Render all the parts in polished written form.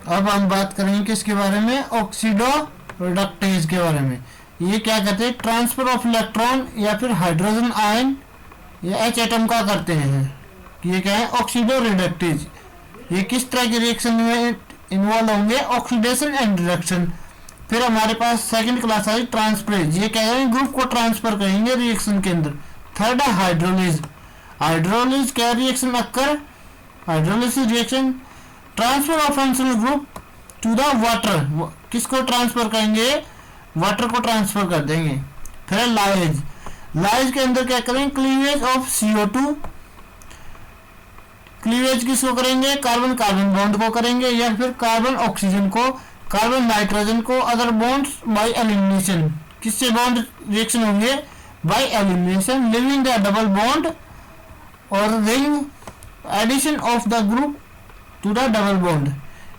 अब हम बात करेंगे किसके बारे में, ऑक्सीडो रिडक्टेज के बारे में। ये क्या करते हैं, ट्रांसफर ऑफ इलेक्ट्रॉन या फिर हाइड्रोजन आयन या एच एटम का करते हैं। ये क्या है, ऑक्सीडो रिडक्टेज। ये किस तरह के रिएक्शन में इन्वॉल्व होंगे, ऑक्सीडेशन एंड रिडक्शन। फिर हमारे पास सेकंड क्लास आई ट्रांसफरेज। ये क्या है, ग्रुप को ट्रांसफर करेंगे रिएक्शन के अंदर। थर्ड है हाइड्रोलिज। हाइड्रोलिज क्या reaction occur, hydrolysis reaction transfer of functional group to the water. किसको ट्रांसफर करेंगे, वाटर को ट्रांसफर कर देंगे। फिर लाइज। लाइज के अंदर क्या करेंगे, क्लीवेज ऑफ CO2। क्लीवेज किसको करेंगे, कार्बन कार्बन बॉन्ड को करेंगे या फिर कार्बन ऑक्सीजन को, कार्बन नाइट्रोजन को। Other bonds by elimination. किससे बॉन्ड रिएक्शन होंगे, by elimination, living the double bond और ring, addition of the group to the double bond.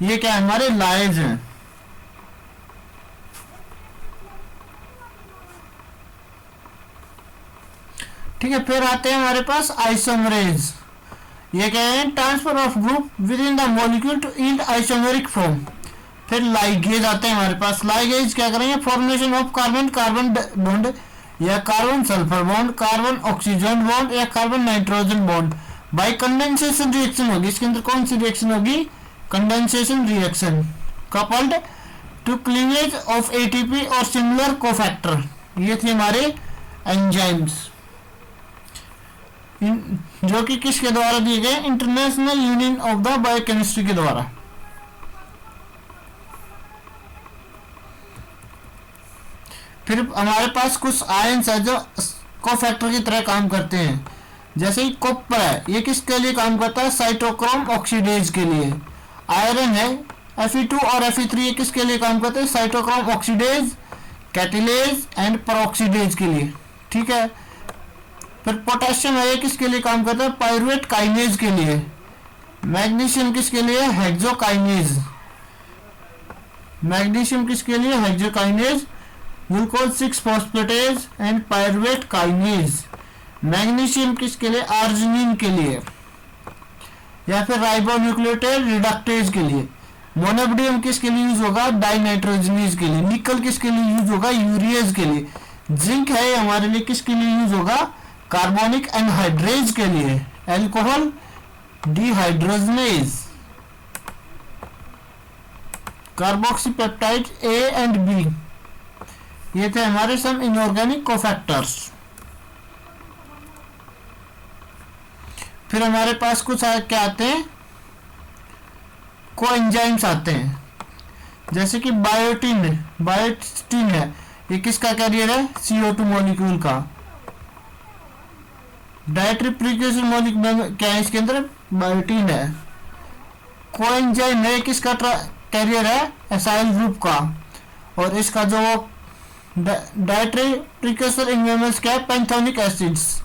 ये क्या हमारे लाइज हैं। ठीक है, फिर आते हैं हमारे पास आइसोमरेज। ये क्या है, transfer of group within the molecule to yield isomeric form. फिर लाइगेज आते हैं हमारे पास। लाइगेज क्या करेंगे, formation of carbon carbon bond या carbon sulphur bond, carbon oxygen bond या carbon nitrogen bond by condensation reaction होगी। इसके अंदर कौन सी रिएक्शन होगी, condensation reaction, coupled to cleavage of ATP और सिमिलर कोफैक्टर। ये थे हमारे एंजाइम्स जो कि किसके द्वारा दिए गए, international union of the biochemistry के द्वारा। फिर हमारे पास कुछ आयंस है जो कोफैक्टर की तरह काम करते हैं। जैसे ही कॉपर है, ये किसके लिए काम करता है, साइटोक्रोम ऑक्सीडेज के लिए। आयरन है Fe2 और Fe3, ये किसके लिए काम करते हैं, साइटोक्रोम ऑक्सीडेज, कैटिलेज एंड पेरोक्सीडेज के लिए। ठीक है, फिर पोटेशियम है, ये किसके लिए काम करता है, पायरुवेट काइनेज के लिए। मैग्नीशियम किसके लिए, हेक्सोकाइनेज। मैग्नीशियम किसके लिए, hexokinase, glucose 6 phosphatase and pyruvate kinase. Magnesium किसके लिए, आर्जिनिन के लिए या फिर राइबोन्यूक्लियोटाइड रिडक्टेज के लिए। मोनोबोडियम किसके लिए यूज होगा, डाइनाइट्रोजनेज के लिए। निकल किसके लिए यूज होगा, यूरियज के लिए। जिंक है हमारे लिए किसके लिए यूज होगा, कार्बोनिक एनहाइड्रेज के लिए, alcohol dehydrogenase. Carboxypeptidase A and B, ये थे हमारे सम इनऑर्गेनिक कोफैक्टर्स। फिर हमारे पास कुछ क्या आते हैं, कोएंजाइम्स आते हैं। जैसे कि बायोटिन है, ये किसका कैरियर है, CO2 मॉलिक्यूल का। डायट्री प्रीक्यूसर मॉलिक्यूल क्या है, इसके अंदर बायोटिन है। कोएंजाइम है, किसका कैरियर है, एसाइल ग्रुप का। और इसका जो डायट्री प्रीक्यूसर इन्वेमल्स क्या है, पैंथोनिक एसिड्स।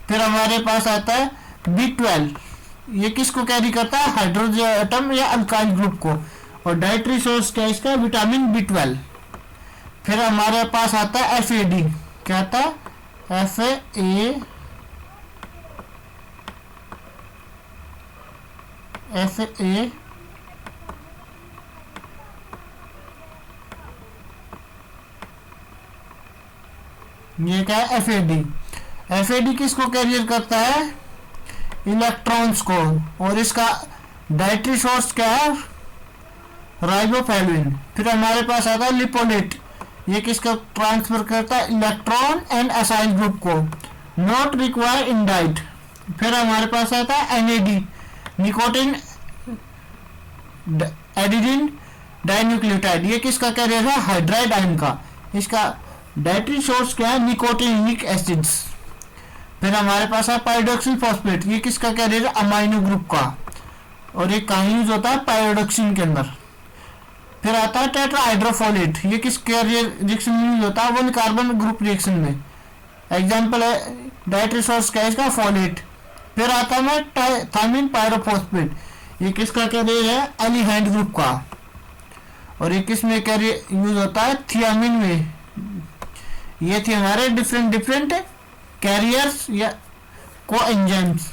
फिर हमारे पास आता है B12, ये किसको कैरी करता है, हाइड्रोजन एटम या अल्काइल ग्रुप को। और डायट्री सोर्स क्या है इसका, विटामिन B12। फिर हमारे पास आता है FAD, क्या आता है, FA, ये क्या है, FAD किसको कैरियर करता है, इलेक्ट्रॉन्स को। और इसका डायट्री सोर्स क्या है, राइबोफ्लाविन। फिर हमारे पास आता है लिपोलेट, ये किसका ट्रांसफर करता है, इलेक्ट्रॉन एंड असाइल ग्रुप को, नॉट रिक्वायर इन डाइट। फिर हमारे पास आता है NAD, निकोटिन एडिनिन डाइन्यूक्लियोटाइड, ये किसका कैरियर है, हाइड्राइड आयन का। इसका डायट्री सोर्स क्या है, निकोटिनिक एसिड्स। फिर हमारे पास है पायरोडॉक्सिल फॉस्फेट, ये किसका कैरियर है, अमाइनो ग्रुप का। और ये कहाँ यूज होता है, पायरोडॉक्सिन के अंदर। फिर आता है टेट्राहाइड्रोफोलेट, ये किस कैरियर रिएक्शन में यूज होता है, 1 कार्बन ग्रुप रिएक्शन में। एग्जाम्पल है डायट्री सोर्स क्या है इसका, फोलेट। फिर आता है थायमिन पायरोफॉस्फेट, ये किसका कैरियर है, एलिहाइड ग्रुप का। और ये किस में कैरियर यूज होता है, थियामिन में। ये थे हमारे डिफरेंट कैरियर्स या coenzymes.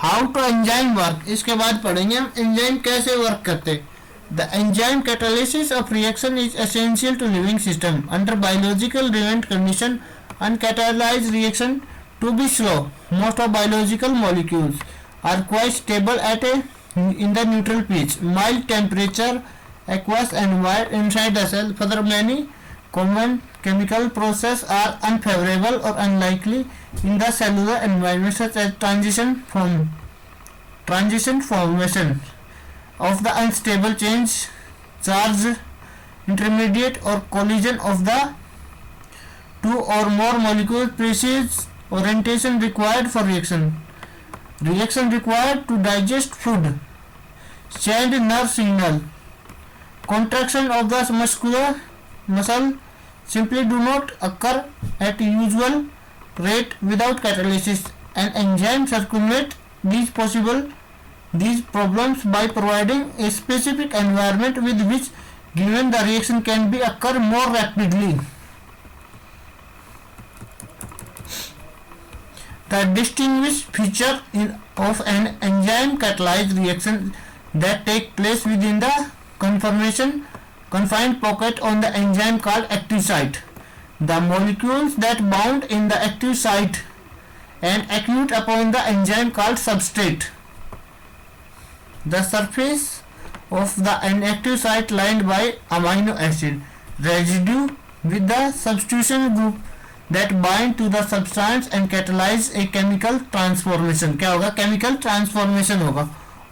How to enzyme work, इसके बाद पढ़ेंगे हम एंजाइम कैसे वर्क करते। The enzyme catalysis of reaction is essential to living system under biological relevant condition uncatalyzed reaction to be slow. Most of biological molecules are quite stable at in the neutral pH, mild temperature, aqueous environment inside the cell. Further, many common chemical processes are unfavorable or unlikely in the cellular environment, such as transition formation of the unstable change, charge intermediate, or collision of the two or more molecules. Precise orientation required for reaction required to digest food, send nerve signal, contraction of the muscle simply do not occur at usual rate without catalysis. An enzyme circumvent these problems by providing a specific environment with which given the reaction can be occur more rapidly. The distinguished feature of an enzyme catalyzed reaction that take place within the confined pocket on the enzyme called active site. The molecules that bound in the active site and accrete upon the enzyme called substrate. The surface of the inactive site lined by amino acid residue with the substitution group that bind to the substance and catalyze a chemical transformation. क्या होगा? chemical transformation होगा.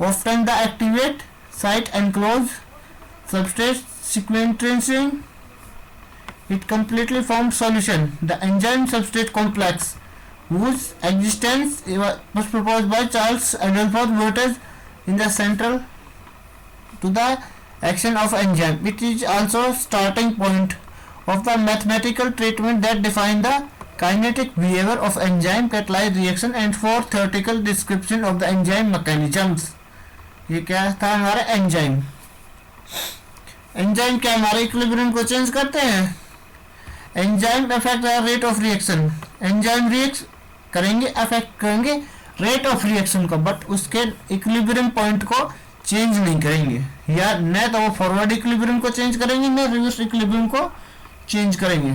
Often the activate site enclose substrate sequencing it completely forms solution. The enzyme substrate complex, whose existence was proposed by Charles Adolphus Voltage in the central to the action of enzyme. It is also starting point of the mathematical treatment that define the kinetic behavior of enzyme catalyzed reaction and for theoretical description of the enzyme mechanisms. ये क्या था हमारा enzyme. Enzyme क्या हमारे equilibrium को change करते हैं? Enzyme affect the rate of reaction. Enzyme react करेंगे, अफेक्ट करेंगे रेट ऑफ रिएक्शन को, बट उसके इक्विलिब्रियम पॉइंट को चेंज नहीं करेंगे, या न तो वो फॉरवर्ड इक्विलिब्रियम को चेंज करेंगे न रिवर्स इक्विलिब्रियम को चेंज करेंगे।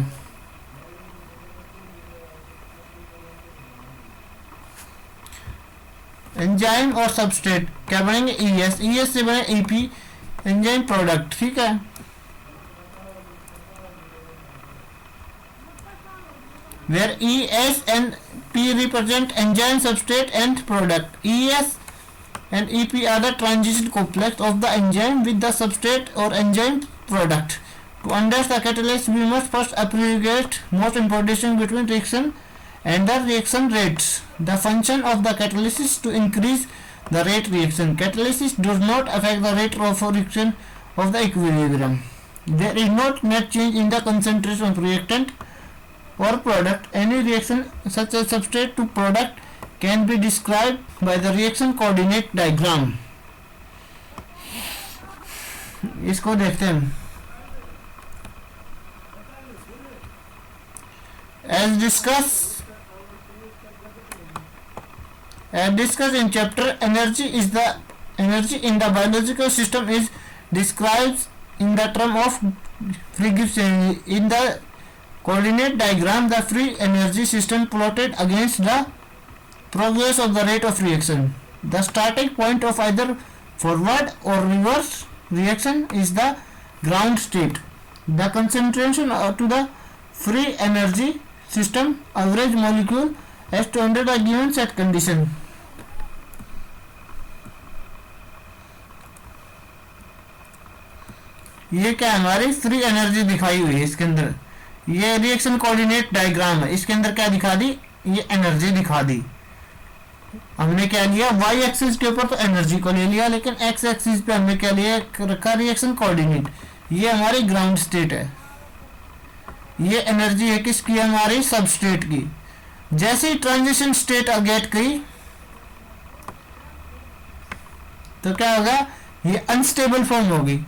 एंजाइम और सबस्ट्रेट क्या बनेंगे? ईएस, ईएस से बने ईपी एंजाइम प्रोडक्ट। ठीक है, where E S and P represent enzyme substrate and product. ES and EP are the transition complex of the enzyme with the substrate or enzyme product. To understand the catalyst, we must first appreciate most important distinction between reaction and the reaction rates. The function of the catalyst is to increase the rate reaction. Catalysis does not affect the rate of reaction of the equilibrium. There is no net change in the concentration of reactant or product. Any reaction such as substrate to product can be described by the reaction coordinate diagram. इसको देखते हैं। As discussed in chapter, energy in the biological system is described in the term of free energy. In the coordinate diagram, the free energy system plotted against the progress of the rate of reaction. The starting point of either forward or reverse reaction is the ground state. The concentration to the free energy system average molecule as to under the given set condition. ये क्या हमारी free energy दिखाई हुई है इसके अंदर। ये reaction coordinate diagram है, इसके अंदर क्या दिखा दी? ये एनर्जी दिखा दी। हमने क्या लिया? वाई एक्सिस के ऊपर तो एनर्जी को ले लिया, लेकिन एक्स एक्सिस पे हमने क्या लिया? रखा रिएक्शन कोऑर्डिनेट। ये हमारी ग्राउंड स्टेट है, ये एनर्जी है किसकी? हमारी सबस्ट्रेट की। जैसे ही ट्रांजिशन स्टेट गेट की तो क्या होगा? ये अनस्टेबल फॉर्म होगी।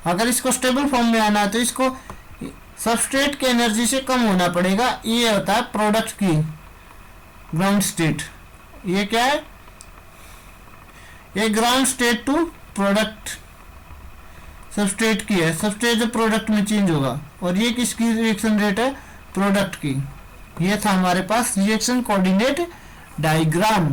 अगर इसको स्टेबल फॉर्म में आना तो इसको सबस्ट्रेट की एनर्जी से कम होना पड़ेगा। ये होता है प्रोडक्ट की ग्राउंड स्टेट। ये क्या है? ये ground state to product substrate की है, सबस्ट्रेट जो प्रोडक्ट में चेंज होगा। और ये किसकी रिएक्शन रेट है? प्रोडक्ट की। ये था हमारे पास रिएक्शन कोऑर्डिनेट डायग्राम।